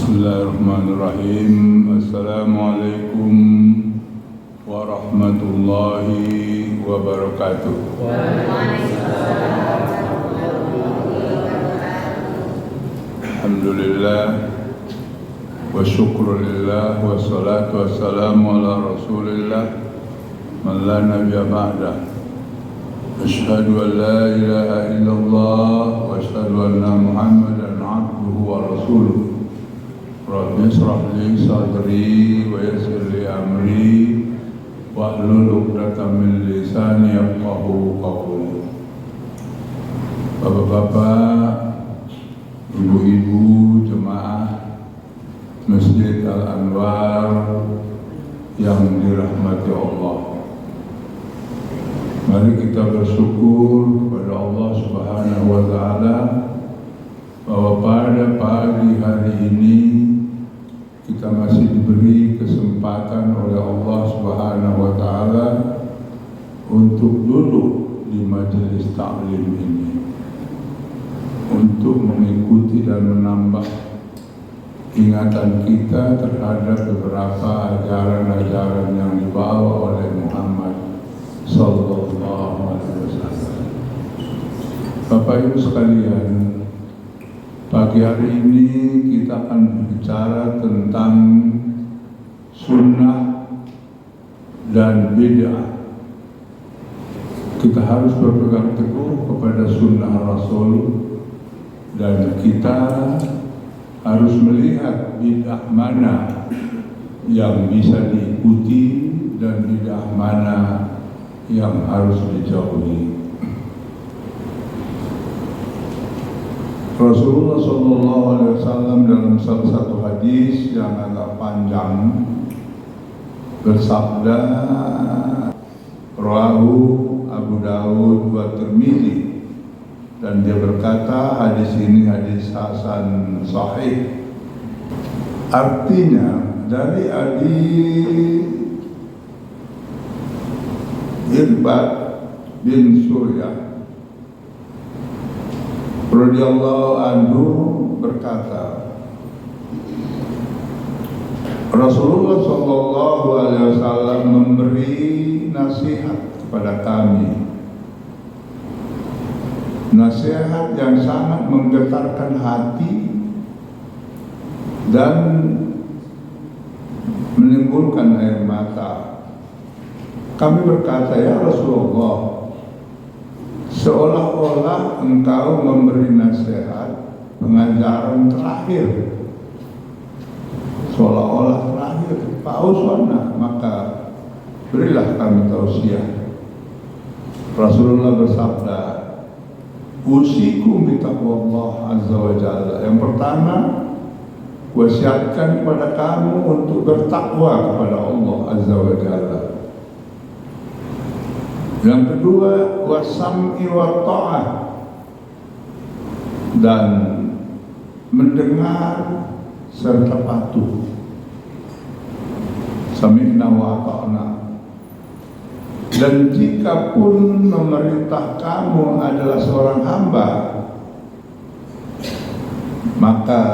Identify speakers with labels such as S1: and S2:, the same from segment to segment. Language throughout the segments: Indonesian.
S1: Bismillahirrahmanirrahim. Assalamualaikum warahmatullahi wabarakatuh. Alhamdulillah wa syukrulillah wa salatu wassalamu ala rasulillah man la nabiyya ba'dah. Asyhadu an la ilaha illallah wa asyhadu anna Muhammadan abduhu wa rasuluh. Rabbi ishrah li sadri wa yassir li amri wahlul 'uqdatam min lisani yafqahu qawli. Bapak-bapak, ibu-ibu, jemaah Masjid Al-Anwar yang dirahmati Allah, mari kita bersyukur kepada Allah Subhanahu wa Ta'ala bahwa pada pagi hari ini kita masih diberi kesempatan oleh Allah Subhanahu wa Ta'ala untuk duduk di majelis taklim ini, untuk mengikuti dan menambah ingatan kita terhadap beberapa ajaran-ajaran yang dibawa oleh Muhammad Sallallahu Alaihi Wasallam. Bapak Ibu sekalian, pagi hari ini kita akan berbicara tentang sunnah dan bid'ah. Kita harus berpegang teguh kepada sunnah Rasul, dan kita harus melihat bid'ah mana yang bisa diikuti dan bid'ah mana yang harus dijauhi. Rasulullah SAW dalam salah satu hadis yang agak panjang bersabda, rawahu Abu Dawud wa Tirmizi, dan dia berkata hadis ini hadis hasan sahih. Artinya dari Abi Irbad bin Suryah radhiyallahu anhu berkata, Rasulullah sallallahu alaihi wasallam memberi nasihat kepada kami, nasihat yang sangat menggetarkan hati dan menimbulkan air mata. Kami berkata, ya Rasulullah, seolah-olah engkau memberi nasihat pengajaran terakhir, seolah-olah terakhir, pauswana, maka berilah kami tausiah. Rasulullah bersabda, usikum bitaqwallah azza wa jalla. Yang pertama, wasiatkan kepada kamu untuk bertakwa kepada Allah azza wa jalla. Yang kedua, wasam'i wa ta'ah, dan mendengar serta patuh. Sami'na wa ta'na. Dan jika pun memerintah kamu adalah seorang hamba, maka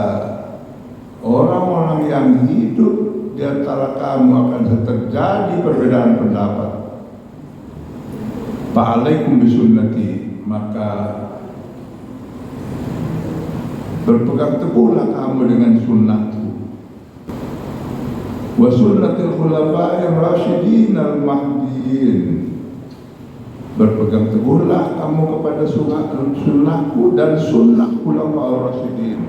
S1: orang-orang yang hidup di antara kamu akan terjadi perbedaan pendapat. Fa'alaikum bisunnati, maka berpegang teguhlah kamu dengan sunnahku, wa sunnatil khulafa'ir rasyidin al-mahdiyyin. Berpegang teguhlah kamu kepada sunnahku dan sunnah khulafa'ir rasyidin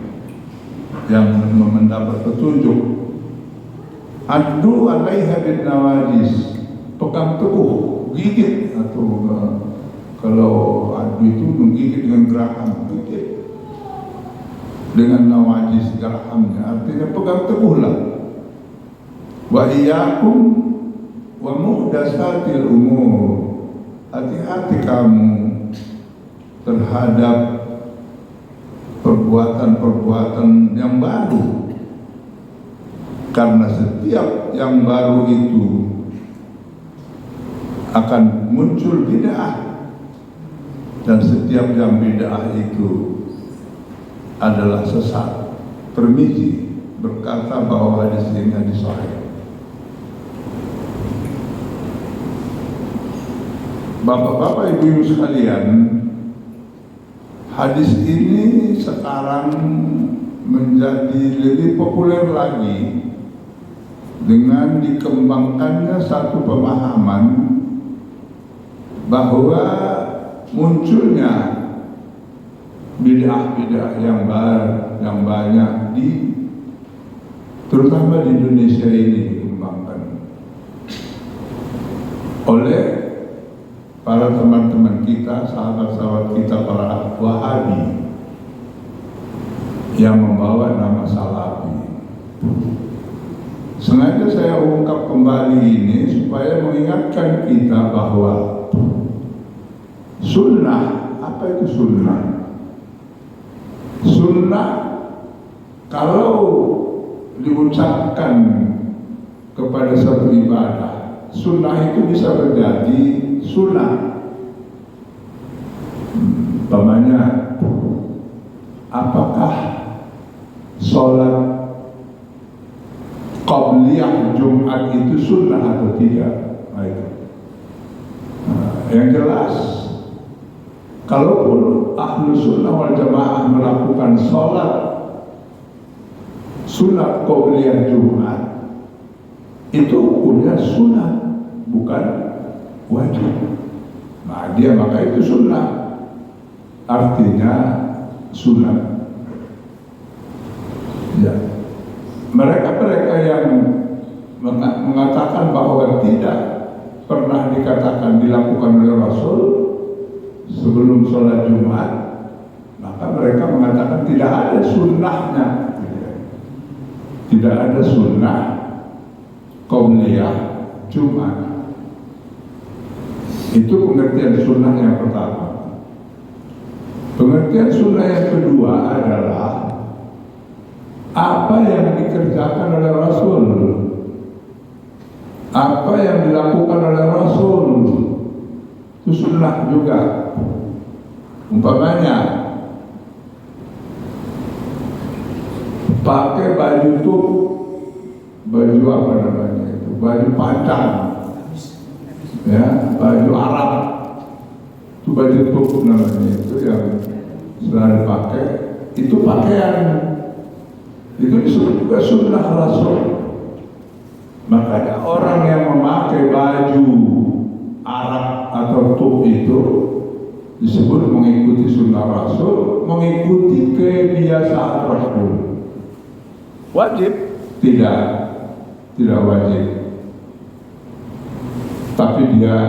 S1: yang mendapat petunjuk. Addu alaiha bin nawajis, pegang teguh, gigit, atau kalau adu itu menggigit dengan geraham, gigit dengan nawajis, gerahamnya, artinya pegang teguhlah. Wa iyyakum wa muhdatsatil umur, hati-hati kamu terhadap perbuatan-perbuatan yang baru, karena setiap yang baru itu akan muncul bid'ah, dan setiap yang bid'ah itu adalah sesat. Tirmizi berkata bahwa hadis ini hadis sahih. Bapak-bapak, ibu-ibu sekalian, hadis ini sekarang menjadi lebih populer lagi dengan dikembangkannya satu pemahaman bahwa munculnya bid'ah-bid'ah yang banyak terutama di Indonesia ini dikembangkan oleh para teman-teman kita, sahabat-sahabat kita, para Wahabi yang membawa nama Salafi. Sengaja saya ungkap kembali ini supaya mengingatkan kita bahwa sunnah, apa itu sunnah? Sunnah kalau diucapkan kepada satu ibadah, sunnah itu bisa menjadi sunnah. Umpamanya, apakah sholat qabliyah Jumat itu sunnah atau tidak? Yang jelas, kalaupun ahlu sunnah wal jamaah melakukan sholat sunat qabliyah Jumat, itu hukumnya sunnah, bukan wajib. Nah, maka itu sunnah, artinya sunnah. Ya. Mereka yang mengatakan bahwa tidak pernah dikatakan dilakukan oleh Rasul sebelum sholat Jumat, maka mereka mengatakan tidak ada sunnahnya. Tidak ada sunnah qabliyah Jumat. Itu pengertian sunnah yang pertama. Pengertian sunnah yang kedua adalah apa yang dikerjakan oleh Rasul, apa yang dilakukan oleh Rasul, itu sunnah juga. Umpamanya pakai baju tuh, baju apa namanya itu, baju padang, ya, baju Arab, itu baju tuh namanya, itu yang selalu dipakai, itu pakaian, itu disebut juga sunnah Rasul. Makanya orang yang memakai baju Arab atau tuh itu disebut mengikuti sunnah Rasul, mengikuti kebiasaan Rasul. Wajib? Tidak wajib. Tapi dia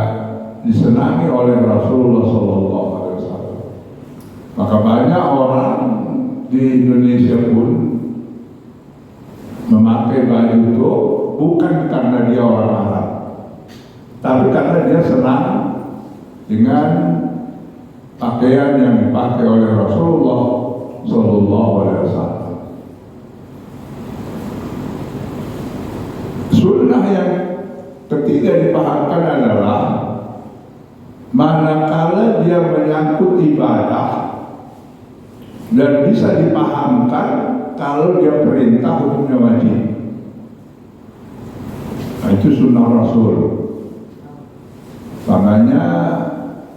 S1: disenangi oleh Rasulullah SAW. Maka banyak orang di Indonesia pun memakai baju itu bukan karena dia orang Arab, tapi karena dia senang dengan pakaian yang dipakai oleh Rasulullah SAW. Sunnah yang ketiga dipahamkan adalah manakala dia menyangkut ibadah dan bisa dipahamkan kalau dia perintah hukumnya wajib. Nah, itu sunnah Rasul. Makanya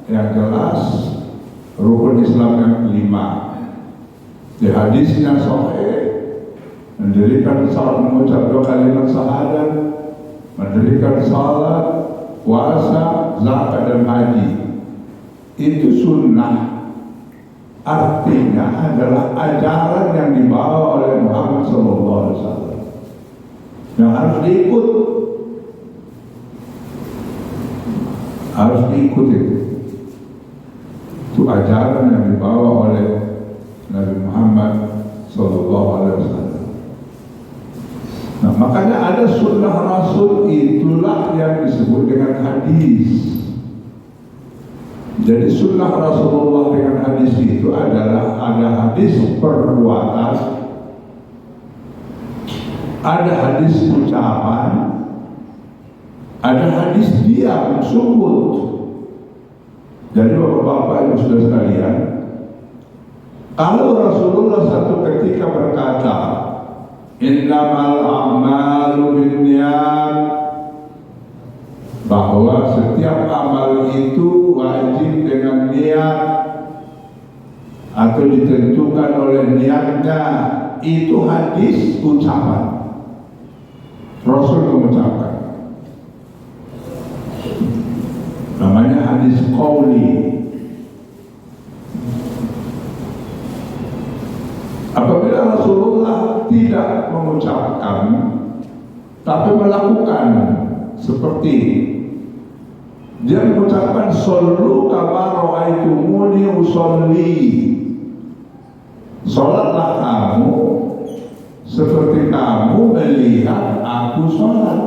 S1: yang jelas rukun Islam yang kelima di hadisnya sahih, mendirikan salat, mengucap dua kalimat syahadat, mendirikan salat, puasa, zakat dan haji, itu sunnah. Artinya adalah ajaran yang dibawa oleh Muhammad SAW yang harus diikut, itu ajaran yang dibawa oleh Nabi Muhammad SAW. Nah, makanya ada sunnah Rasul, itulah yang disebut dengan hadis. Jadi sunnah Rasulullah dengan hadis itu adalah ada hadis perbuatan, ada hadis ucapan, ada hadis diam, sukut. Jadi bapak-bapak yang sudah sekalian, kalau Rasulullah satu ketika berkata, innamal a'malu binniyat, bahwa setiap amal itu wajib dengan niat atau ditentukan oleh niatnya. Itu hadis ucapan, Rasul mengucapkan, namanya hadis qauli. Apabila Rasulullah tidak mengucapkan tapi melakukan, seperti dia mengucapkan sallu kama ra'aitumuni usolli, sholatlah kamu seperti kamu melihat aku sholat.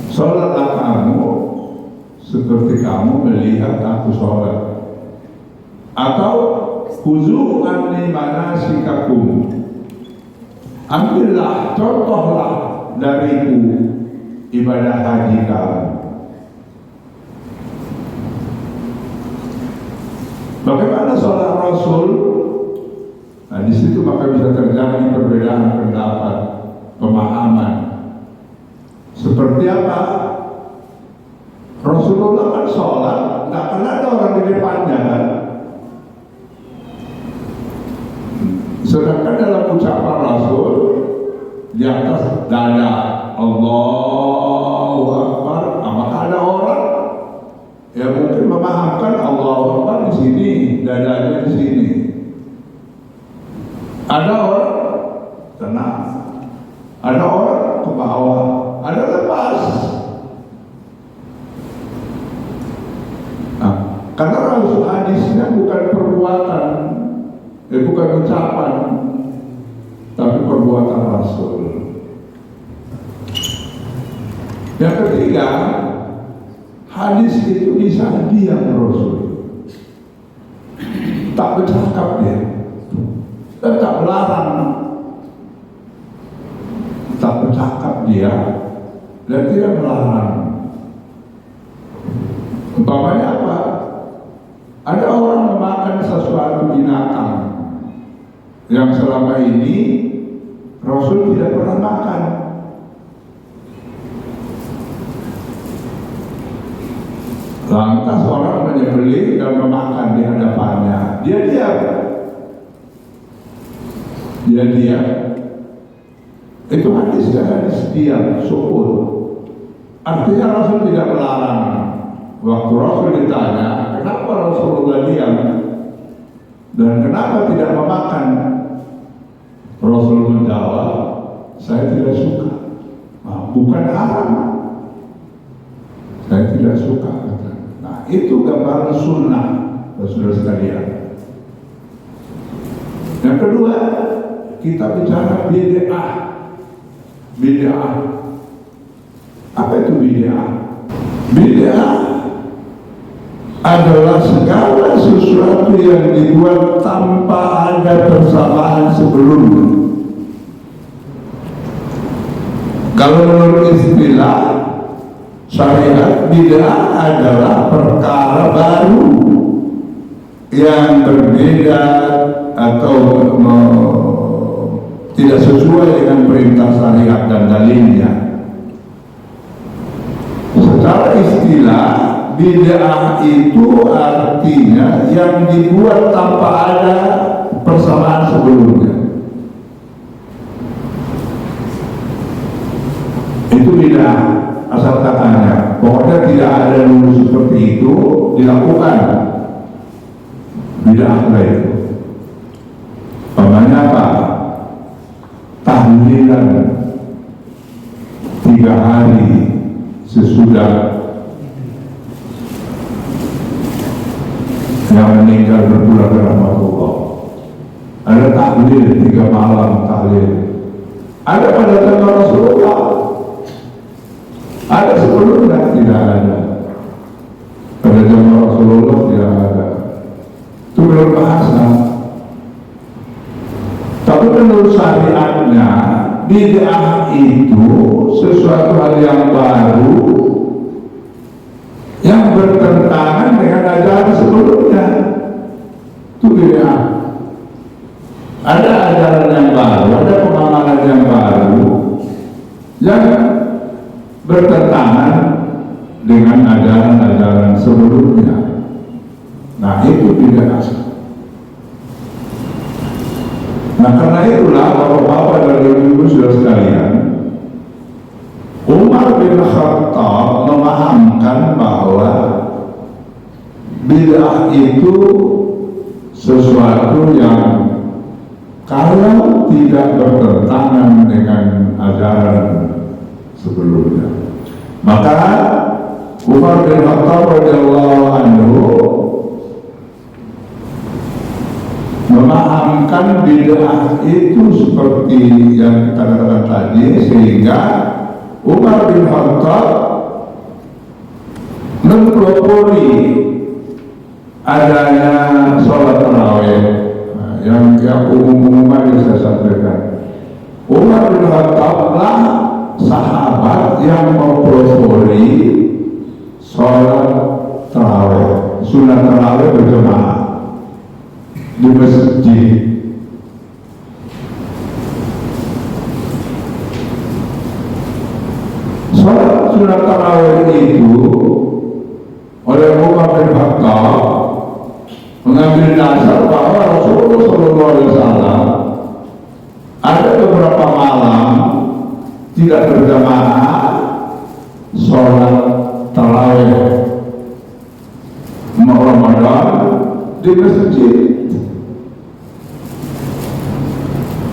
S1: Sholatlah kamu seperti kamu melihat aku sholat. Atau khuzu anni manasikakum, ambillah, contohlah dariku ibadah haji kamu. Bagaimana sholat Rasul? Nah, di situ maka bisa terjadi perbedaan pendapat, pemahaman. Seperti apa? Rasulullah kan sholat, nggak pernah ada orang di depannya kan? Sedangkan dalam ucapan Rasul di atas dada Allahu Akbar, apakah ada orang? Ya mungkin memahamkan Allahu Akbar di sini, dadanya di sini. Ada orang tenang, ada orang ke bawah, ada lepas. Nah, karena Rasul hadisnya bukan perbuatan, bukan ucapan, tapi perbuatan Rasul. Yang ketiga, hadis itu bisa diam Rasul, tak bercakap dia, dan tak melarang, tak bercakap dia, dan tidak melarang. Umpamanya apa? Ada orang memakan sesuatu binatang yang selama ini Rasul tidak pernah makan. Lantas orang menyembelih dan memakan di hadapannya. Dia diam. Dia diam. Itu hadis diam, syukur. Artinya Rasul tidak melarang. Waktu Rasul ditanya, kenapa Rasulullah diam dan kenapa tidak memakan? Rasul menjawab, saya tidak suka. Nah, bukan haram. Saya tidak suka. Nah, itu gambaran sunnah, saudara sekalian. Yang kedua, kita bicara bid'ah. Bid'ah. Apa itu bid'ah? Bid'ah adalah segala sesuatu yang dibuat tanpa ada persamaan sebelumnya. Kalau menurut istilah syariat, bid'ah adalah perkara baru yang berbeda atau tidak sesuai dengan perintah syariat dan dalilnya. Secara istilah, bid'ah itu artinya yang dibuat tanpa ada persamaan sebelumnya. Itu bid'ah asal katanya. Pokoknya tidak ada dulu seperti itu dilakukan. Bid'ah itu. Namanya apa? Tahlilan 3 hari sesudah yang meninggal berpulang ke rahmatullah. Ada tahlil 3 malam tahlil. Ada pada zaman Rasulullah. Ada sebelumnya, tidak ada. Pada zaman Rasulullah tidak ada. Itu menurut bahasa. Tapi menurut syariatnya, bid'ah itu sesuatu hal yang baru yang bertentangan dengan ajaran sebelumnya. Itu bid'ah. Ada ajaran yang
S2: ajaran yang baru yang bertentangan dengan ajaran-ajaran sebelumnya. Nah, itu tidak asal. Nah, karena itulah Bapak-bapak dan Ibu saudara sekalian, Umar bin Khattab memahamkan bahwa bid'ah itu sesuatu yang kalau tidak bertentangan dengan ajaran sebelumnya, maka Umar bin Khattab radhiyallahu anhu memahamkan bid'ah itu seperti yang kita katakan tadi, sehingga Umar bin Khattab mempelopori adanya sholat tarawih yang umum yang saya sampaikan. Umar bin Khattab lah sahabat yang mempelopori sholat tarawih, sunat tarawih berjamaah di masjid. Sholat sunat tarawih itu oleh Umar bin Khattab mengambil dasar bahwa Rasulullah SAW ada beberapa malam tidak berjamaah sholat tarawih Ramadan di masjid.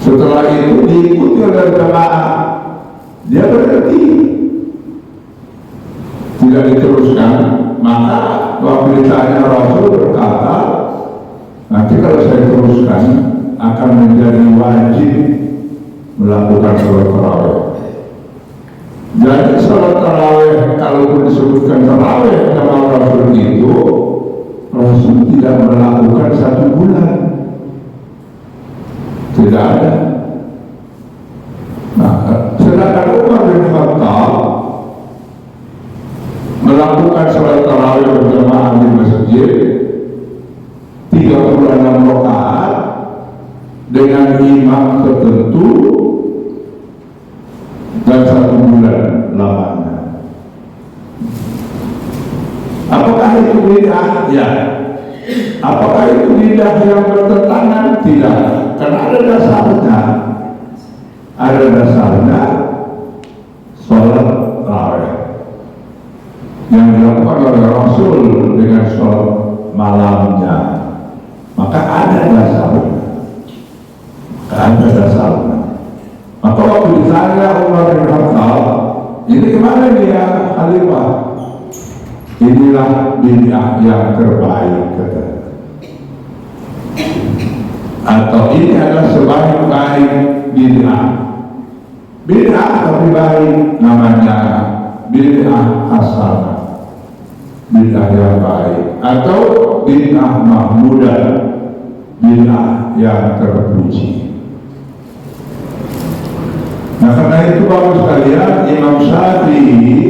S2: Setelah itu diikuti oleh jamaah, dia berhenti, tidak diteruskan. Maka waktu ditanya Rasul berkata, nanti kalau saya teruskan akan menjadi wajib melakukan sholat tarawih. Jadi sholat tarawih, kalau disebutkan tarawih sama Rasul itu, Rasul tidak melakukan 1 bulan, tidak ada. Nah, sedangkan Umar bin Khattab melakukan sholat tarawih berjamaah di masjid 36 rakaat dengan imam tertentu dan 1 bulan lamanya. Apakah itu bid'ah? Ya. Apakah itu bid'ah yang bertentangan? Tidak. Karena ada dasarnya. Ada dasarnya sholat tarawih yang dilakukan oleh Rasul dengan sholat malamnya, maka ada dasarnya. Maka waktu ditanya Umar bin Khattab, ini kemana dia khalifah? Inilah bid'ah yang terbaik, kata. Atau ini adalah sebaik-baik bid'ah. Bid'ah tapi baik, namanya bid'ah hasanah, bid'ah yang baik, atau bid'ah mahmudah, bid'ah yang terpuji. Nah, karena itu Bapak sekalian, Imam Syafi'i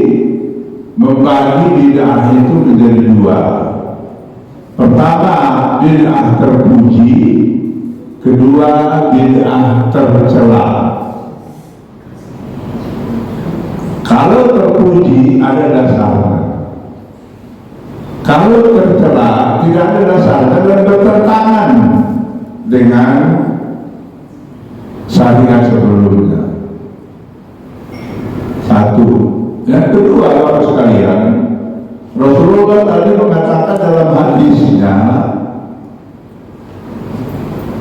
S2: membagi bid'ah itu menjadi 2. Pertama, bid'ah terpuji, kedua, bid'ah tercela. Kalau terpuji ada dasarnya, kalau tercela tidak ada dasarnya dan bertentangan dengan syariat sebelumnya. 1. Yang kedua, Bapak sekalian, Rasulullah tadi mengatakan dalam hadisnya,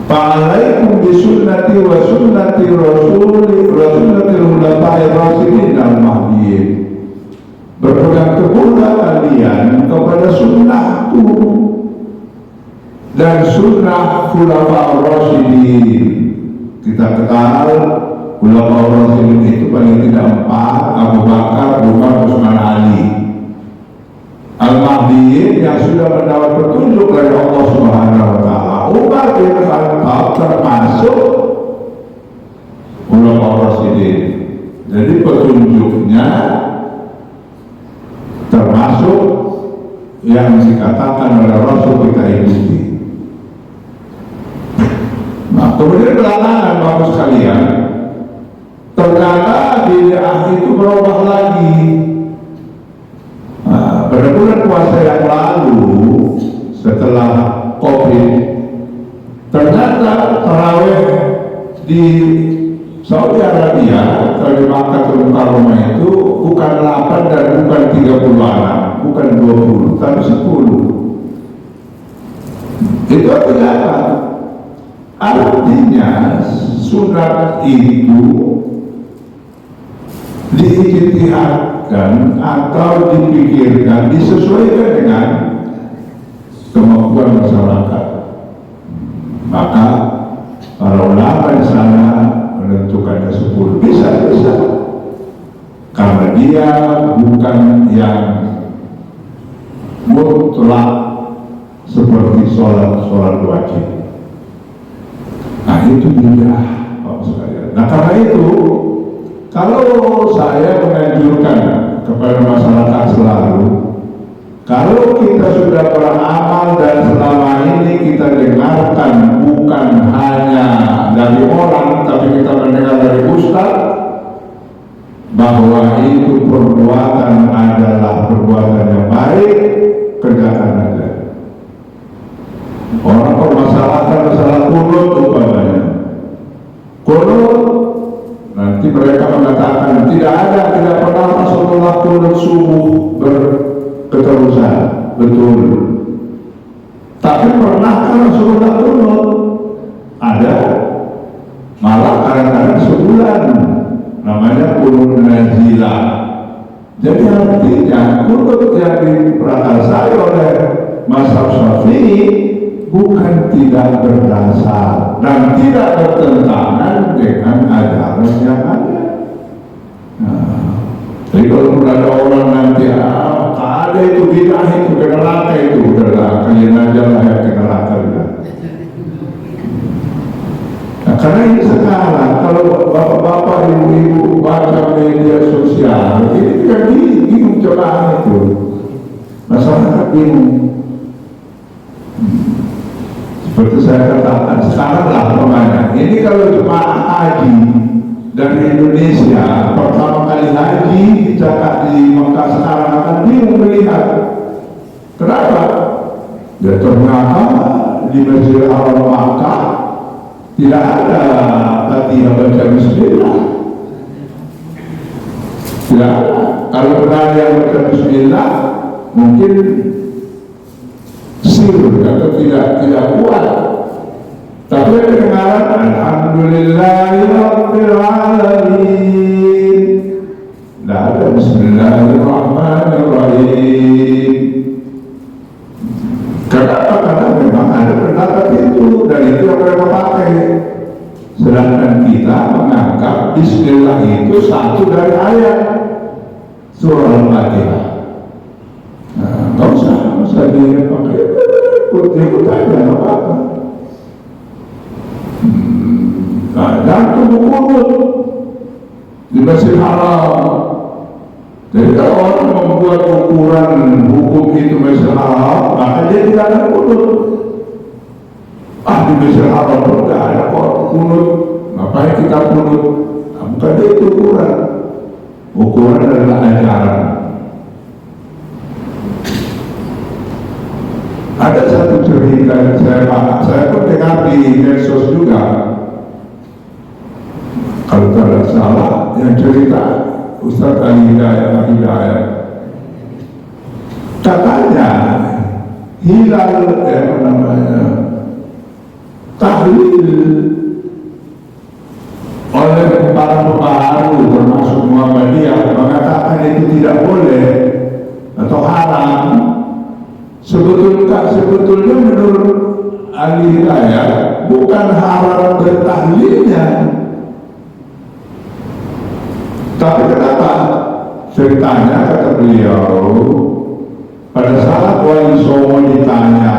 S2: "Fa'alaikum bisunnati wa sunnati rasuli wa sunnatil khulafa'ir rasyidin al-mahdiyyin." Berpegang teguhlah kalian kepada sunnahku dan sunnah khulafa'ir rasyidin. Kita kenal khulafa'ir rasyidin itu paling tidak 4, Abu Bakar, Umar, Utsman, Ali. Al-Mahdiyyin yang sudah mendapat petunjuk dari Allah Subhanahu wa taala. Umar bin Khattab termasuk khulafa'ir rasyidin. Jadi petunjuknya termasuk yang dikatakan oleh Rasul kita ikuti. Nah, kemudian belakangan Bapak sekalian, setelah COVID, ternyata tarawih di Saudi Arabia atau di Makkatul Mukarramah itu bukan 8 dan bukan 30 anak, bukan 20, tapi 10. Itu artinya apa? Artinya sunat itu diijtihadkan atau dipikirkan, disesuaikan dengan kemampuan masyarakat. Maka para ulama di sana menentukannya 10. Bisa karena dia bukan yang mutlak seperti sholat wajib. Nah itu dia, Pak sekalian. Nah karena itu, kalau saya menganjurkan kepada masyarakat selalu, kalau kita sudah beramal dan selama ini kita dengarkan bukan hanya dari orang, tapi kita mendengar dari ustaz, bahwa itu perbuatan adalah perbuatan yang baik, kerjakan aja. Orang permasalahan masalah kunut umpamanya, kunut, nanti mereka mengatakan tidak pernah Rasulullah kunut subuh berketerusan, betul. Tapi pernahkah Rasulullah kunut? Ada, malah kadang-kadang sebulan, namanya kunut nazilah. Jadi artinya kunut yang diprakarsai oleh mazhab Syafi'i bukan tidak berdasar dan tidak bertentangan dengan ajaran yang ada. Jadi kalau ada orang nanti ada itu bid'ah itu ke neraka itu, udahlah kalian aja lah yang ke neraka udah. Nah, karena ini sekarang kalau bapak-bapak, ibu-ibu baca media sosial, ini kan bingung cobaan itu, masyarakat bingung. Seperti saya katakan, sekarang lah namanya. Ini kalau jemaah haji dari Indonesia pertama kali haji dicatat di Mekah sekarang akan bingung melihat. Kenapa? Ya ternyata di Masjidil Haram Makkah tidak ada latihan baca Bismillah. Tidak ada. Kalau benar yang baca Bismillah mungkin atau tidak kuat. Tapi kedengaran Alhamdulillahirabbil alamin. Tidak ada Bismillahirrahmanirrahim. Kenapa? Karena memang ada pendapat itu dan itu yang mereka pakai. Sedangkan kita menganggap Bismillah itu satu dari ayat surah Al-Fatihah. Nggak usah dia pakai ikut aja, nggak apa-apa. Nah, jangan kunut di Masjidil Haram. Jadi kalau orang membuat ukuran hukum itu Masjidil Haram, maka dia tidak akan kunut. Di Masjidil Haram tidak ada kok kunut, ngapain kita kunut? Bukan itu ukuran. Ukuran adalah ajaran. Ada satu cerita yang saya pun dengar di medsos juga, kalau tidak salah, yang cerita Ustaz Ali Hidayat. Katanya hilal tahlil oleh para pembaharu termasuk Muhammadiyah mengatakan itu tidak boleh atau haram. Sebetulnya menurut Ali Hidayat bukan haram bertahlilnya, tapi kenapa? Ceritanya kata beliau, pada saat Wali Songo ditanya,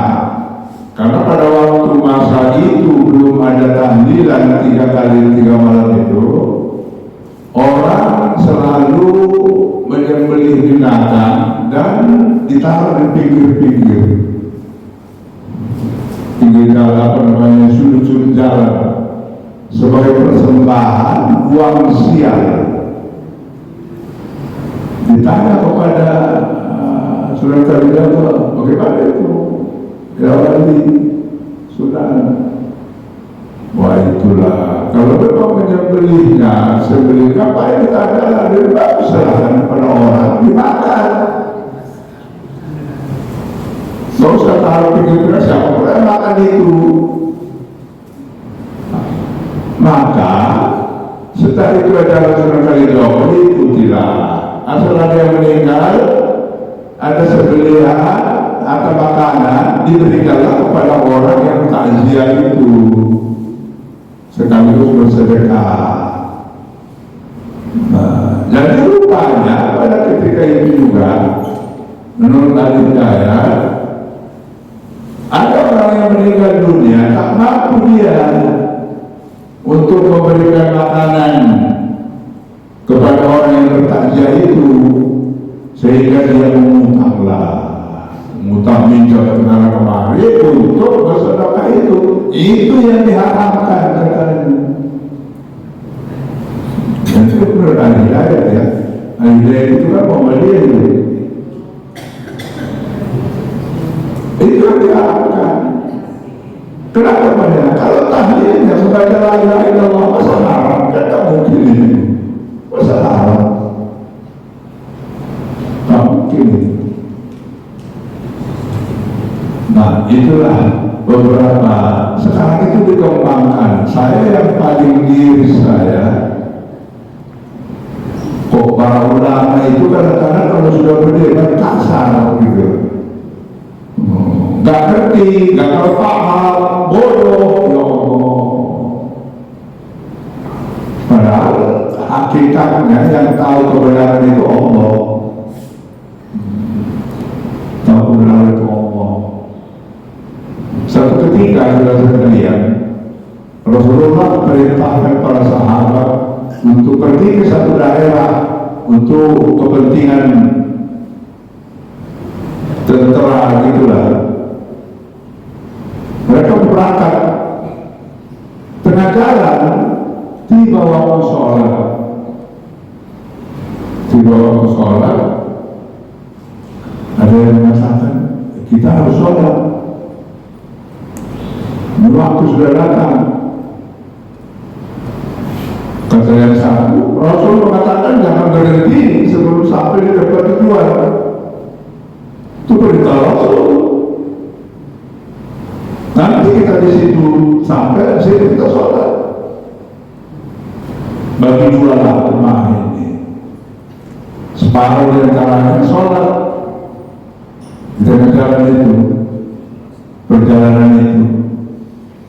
S2: karena pada waktu masa itu belum ada tahlilan 3 kali 3 malam itu, orang selalu menyembelih binatang dan ditaruh di pinggir jalan, sudut-sudut jalan sebagai persembahan uang sial. Ditanya kepada Sunan Kalijaga, bagaimana itu? ya wali sudah. Wah itulah, kalau memang menyembelihnya, sembelih apa yang kita ada lebih bagus serahkan kepada orang dimakan. Nggak usah taruh pikir-pikir siapa boleh makan itu. Maka setelah itu ada Sunan Kalijogo, ikutilah. Asal ada yang meninggal, ada sembelihan atau makanan, diberikanlah kepada orang yang takziah itu, sekaligus bersedekah. Nah, jadi rupanya pada ketika itu juga menurut Al-Hidayat ada orang yang meninggal dunia tak mampu dia untuk memberikan makanan kepada orang yang bertakziah itu, sehingga dia mengutang minjam ke sana kemari untuk bersedekah itu yang diharapkan katanya. Dan itu menurut Al-Hidayat ya, Al-Hidayat itu kan pembelian itu yang diharapkan. Kenapa banyak? Kalau tahlilnya membaca la ilaha illallah masa haram, kan tak mungkin ini. Masa haram, tak mungkin ini. Nah itulah beberapa, sekarang itu dikembangkan. Saya yang paling diri saya, kok para ulama itu kadang-kadang kalau sudah berdebat kasar gitu, nggak ngerti, nggak tahu paham, bodoh, ya Allah. Padahal hakikatnya yang tahu kebenaran itu Allah, tahu kebenaran itu Allah. Satu ketika sudah sekalian, Rasulullah perintahkan para sahabat untuk pergi ke satu daerah untuk kepentingan tentara gitulah. Mereka berangkat, tengah jalan tiba waktu sholat, ada yang mengatakan kita harus sholat, waktu sudah datang. Kata yang satu, Rasul mengatakan jangan berhenti sebelum sampai di tempat tujuan. Itu perintah Rasul. Nanti kita di situ sampai, di situ kita sholat. Bagi dua lah rumah ini. Separuh di antaranya sholat di tengah jalan itu, perjalanan itu.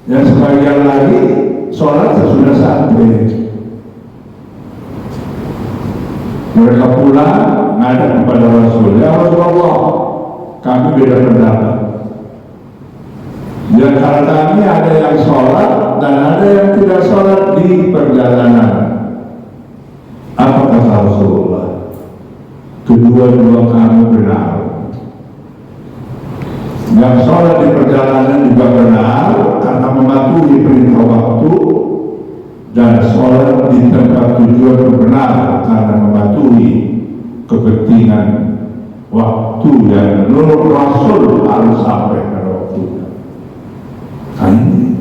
S2: Yang sebagian lagi sholat sesudah sampai. Mereka pulang menghadap kepada Rasul, ya Rasulullah, kami beda pendapat. Di antara kami ada yang sholat dan ada yang tidak sholat di perjalanan. Apa kata Rasulullah? Kedua-dua kamu benar. Yang sholat di perjalanan juga benar karena mematuhi perintah waktu, dan sholat di tempat tujuan benar karena mematuhi kepentingan waktu yang menurut Rasul harus sampai pada waktunya. Ini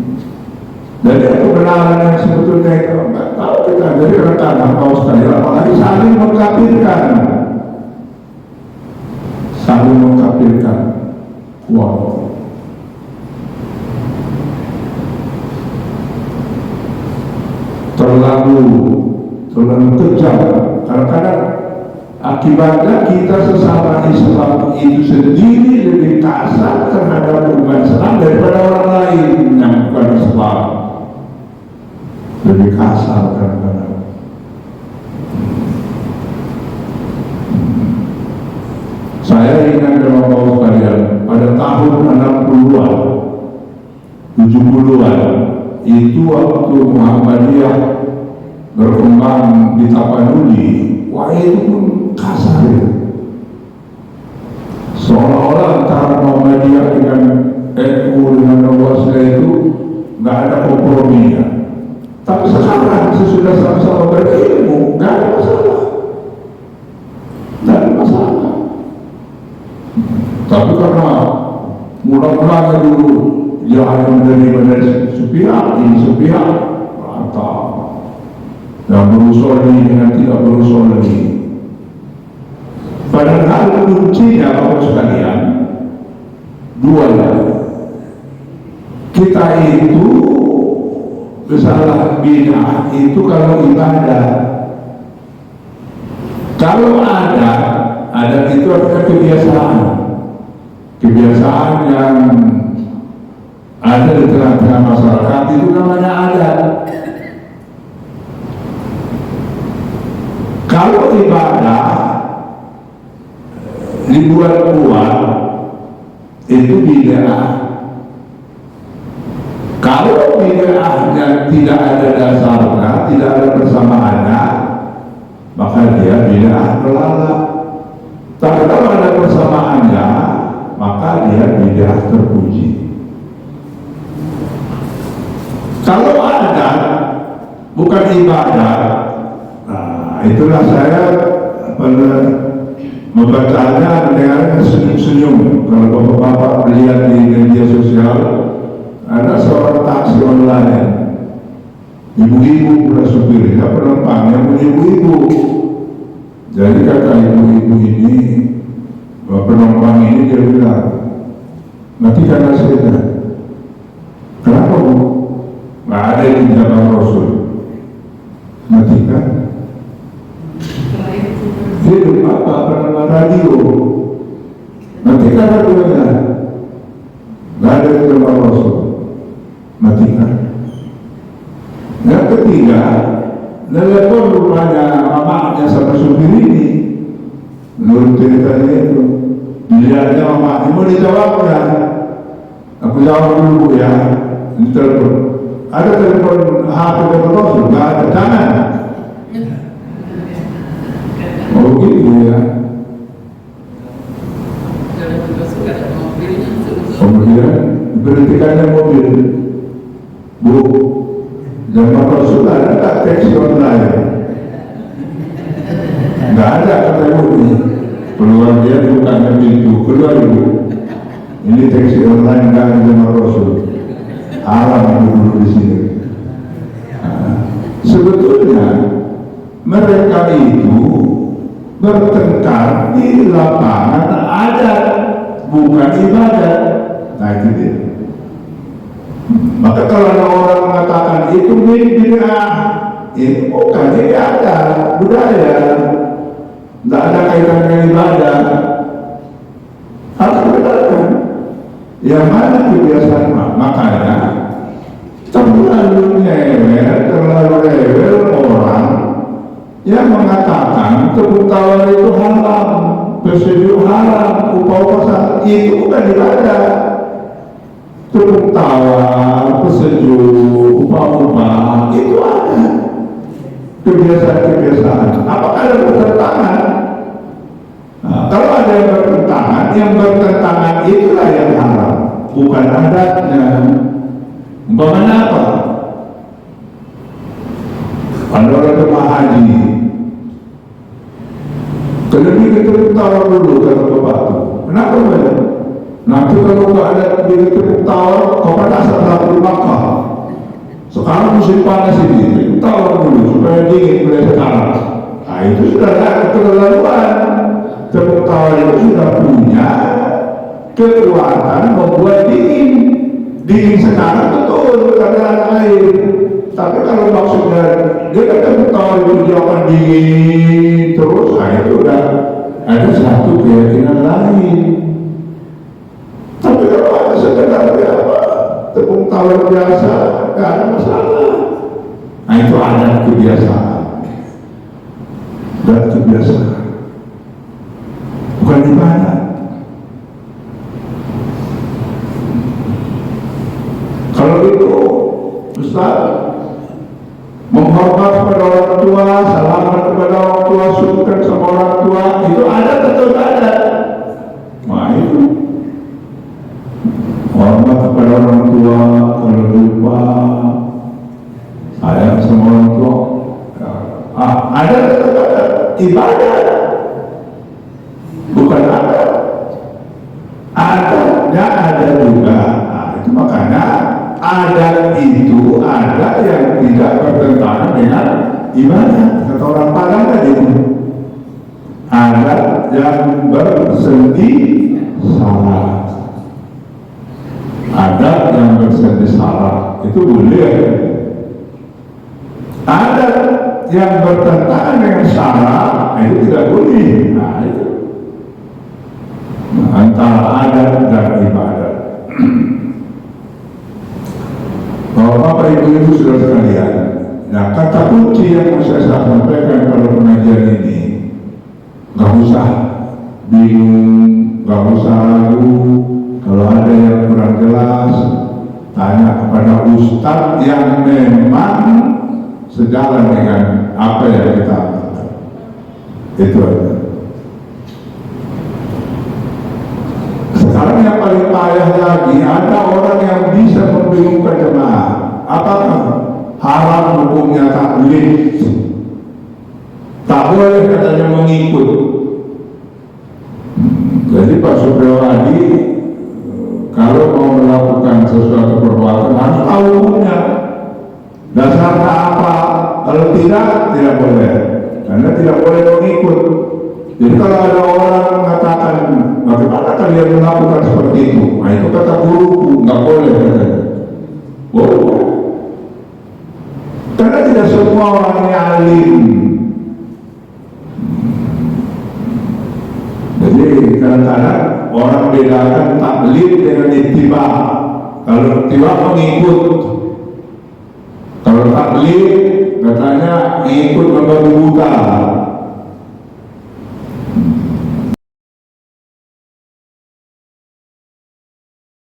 S2: dari kebenaran yang sebetulnya itu nggak tahu kita dari rekan atau sekali, apalagi saling mengkafirkan. Wow. Terlalu kejam. Kadang-kadang akibatnya kita sesama Islam itu sendiri lebih kasar terhadap umat Islam daripada orang lain yang bukan Islam. Lebih kasar kadang-kadang. Saya ingat dalam Bapak sekalian, pada tahun 60-an, 70-an, itu waktu Muhammadiyah berkembang di Tapanuli, wah itu pun kasar ya. Seolah-olah antara Muhammadiyah dengan NU dengan Nawasnya itu nggak ada komprominya. Tapi sekarang sesudah sama-sama berilmu, nggak ada masalah. Nggak ada masalah. Tapi karena mula-mula Apakah dulu dia hanya menerima dari sepihak, ini sepihak, atau yang berusul dengan tidak berusul lagi. Padahal kuncinya Bapak sekalian dua ya. Kita itu salah bid'ah itu kalau ibadah. Kalau ada itu adalah kebiasaan. Kebiasaan yang ada di tengah-tengah masyarakat itu namanya adat. Kalau ibadah dibuat-buat itu bid'ah. Kalau bid'ahnya tidak ada dasarnya, tidak ada persamaannya, maka dia bid'ah terlarang. Tapi kalau ada persamaannya, maka dia bid'ah terpuji. Kalau ada bukan ibadah, nah itulah saya membacanya dengan senyum-senyum. Kalau bapak-bapak melihat di media sosial, ada seorang taksi online, ibu-ibu pula supirnya, penumpangnya ibu-ibu. Jadi kata ibu-ibu ini, penumpang ini dia bilang, matikan aslinya. Kenapa bu? Nggak ada yang zaman Rasul. Matikan. Hidup apa? Bernama radio. Matikan radionya. Nggak ada yang zaman Rasul. Matikan. Yang ketiga, nelpon rupanya mamanya sama supir ini. Menurut ceritanya itu, dilihatnya mamanya mau dijawabnya. Aku jawab dulu bu ya. Ini telepon. Ada telepon HP dari Rasul, nggak ada, jangan. Oh gitu ya. Kemudian berhentikannya mobil. Bu, zaman Rasul ada tak taksi online? Nggak ada, kata ibu ini. Keluar dia bukannya pintu, keluar ibu. Ini taksi online nggak ada zaman Rasul. Haram dulu di sini. Nah, sebetulnya mereka itu bertengkar di lapangan adat, bukan ibadat. Nah itu dia. Maka kalau ada orang mengatakan itu bid'ah, itu bukan, ini ada budaya, tidak ada kaitan dengan ibadah. Harus dibedakan. Yang mana kebiasaan, makanya terlalu rewel orang yang mengatakan tepuk tawar itu haram, bersejuk haram, upah itu bukan ibadah. Tepuk tawar, bersejuk, upah itu ada kebiasaan-kebiasaan. Apakah ada bertentangan? Nah, kalau ada yang bertentangan itulah yang haram, bukan adatnya. Umpamanya apa? Kalau orang jemaah haji, lebih tepuk tawar dulu kata bapak itu. Kenapa banyak? Nanti kalau nggak ada tepuk tawar, kau pada saat di Makkah. Sekarang musim panas ini, tepuk tawar dulu supaya dingin mulai sekarang. Nah itu sudah ada keterlaluan. Tepuk tawar itu sudah punya kekuatan membuat dingin sekarang betul karena air. Tapi kalau maksudnya dia kan tepuk tawar itu dia akan dingin terus, nah itu udah ada satu keyakinan lain. Tapi kalau ada sekedar apa tepuk tawar biasa, nggak ada masalah. Nah itu ada kebiasaan dan kebiasaan, bukan ibadah. Kalau itu Ustaz menghormat kepada orang tua, salaman kepada orang tua, sungkan sama orang tua, itu ada atau tidak ada? Nah itu hormat kepada orang tua, kalau lupa sayang sama orang tua, ada atau tidak ada? Ibadah, bukan ada. Adanya ada juga. adat itu ada yang tidak bertentangan dengan ibadat. Kata orang Padang tadi, adat yang bersendi salah. Adat yang bersendi salah itu boleh. Adat yang bertentangan dengan syarak itu tidak boleh. Nah itu antara adat dan ibadat. Bapak Ibu sudah sekalian, nah kata kunci yang saya sampaikan pada pengajian ini, nggak usah bingung, nggak usah ragu. Kalau ada yang kurang jelas, tanya kepada ustadz yang memang sejalan dengan apa yang kita lakukan. Itu aja. Sekarang yang paling payah lagi, ada orang yang bisa membingungkan jemaah. Apakah haram hukumnya taklid? Tak boleh katanya mengikut. Jadi Pak Supriyadi kalau mau melakukan sesuatu perbuatan harus tahu hukumnya. Dasarnya apa? Kalau tidak boleh. Karena tidak boleh mengikut. Jadi kalau ada orang mengatakan, bagaimana kalian melakukan seperti itu? Nah itu kata guruku, nggak boleh katanya. Boleh. Karena tidak semua orang yang alim. Jadi kadang-kadang orang bedakan taklid dengan ittiba. Kalau ittiba mengikut, kalau taklid katanya ikut membabi buta.